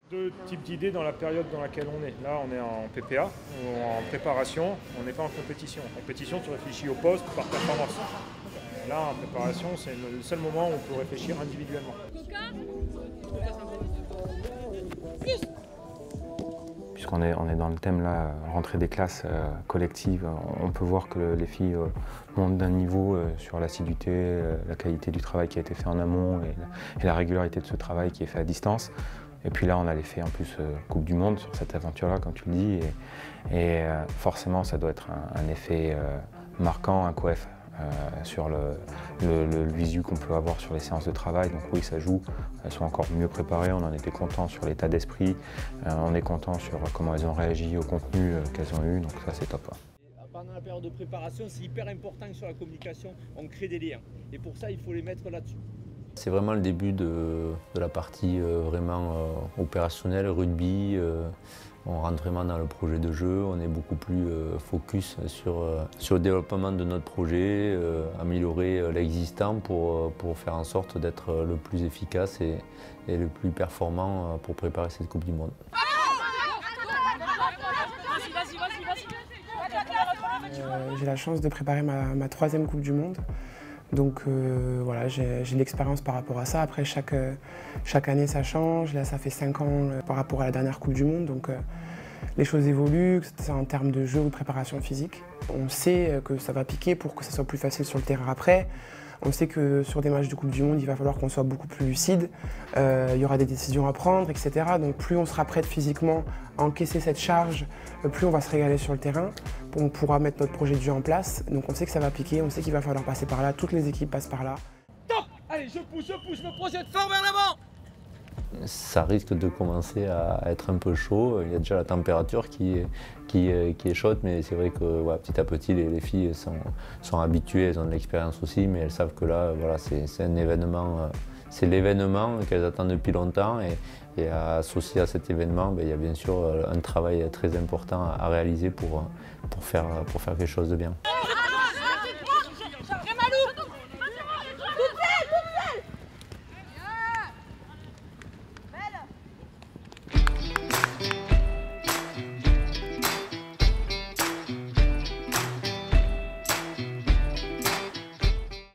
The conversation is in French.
Deux types d'idées dans la période dans laquelle on est. Là, on est en PPA, en préparation, on n'est pas en compétition. En compétition, tu réfléchis au poste par performance. Là, en préparation, c'est le seul moment où on peut réfléchir individuellement. Puisqu'on est dans le thème là, rentrée des classes collectives, on peut voir que les filles montent d'un niveau sur l'assiduité, la qualité du travail qui a été fait en amont et la régularité de ce travail qui est fait à distance. Et puis là, on a l'effet en plus Coupe du Monde sur cette aventure-là, comme tu le dis. Et forcément, ça doit être un effet marquant, un coef sur le visu qu'on peut avoir sur les séances de travail. Donc oui, ça joue. Elles sont encore mieux préparées. On en était content sur l'état d'esprit. On est content sur comment elles ont réagi au contenu qu'elles ont eu. Donc ça, c'est top. Pendant la période de préparation, c'est hyper important que sur la communication, on crée des liens. Et pour ça, il faut les mettre là-dessus. C'est vraiment le début de la partie vraiment opérationnelle, rugby. On rentre vraiment dans le projet de jeu, on est beaucoup plus focus sur le développement de notre projet, améliorer l'existant pour faire en sorte d'être le plus efficace et le plus performant pour préparer cette Coupe du Monde. J'ai la chance de préparer ma troisième Coupe du Monde. Donc voilà, j'ai de l'expérience par rapport à ça. Après, chaque année, ça change. Là, ça fait 5 ans par rapport à la dernière Coupe du Monde. Donc les choses évoluent, que ce soit en termes de jeu ou de préparation physique. On sait que ça va piquer pour que ça soit plus facile sur le terrain après. On sait que sur des matchs de Coupe du Monde, il va falloir qu'on soit beaucoup plus lucide. Il y aura des décisions à prendre, etc. Donc plus on sera prête physiquement à encaisser cette charge, plus on va se régaler sur le terrain. On pourra mettre notre projet de jeu en place. Donc on sait que ça va piquer, on sait qu'il va falloir passer par là. Toutes les équipes passent par là. Top! Allez, je pousse, me projette fort vers l'avant! Ça risque de commencer à être un peu chaud. Il y a déjà la température qui est chaude, mais c'est vrai que ouais, petit à petit, les filles sont habituées, elles ont de l'expérience aussi, mais elles savent que là, voilà, c'est un événement, c'est l'événement qu'elles attendent depuis longtemps. Et associé à cet événement, ben, il y a bien sûr un travail très important à réaliser pour faire quelque chose de bien.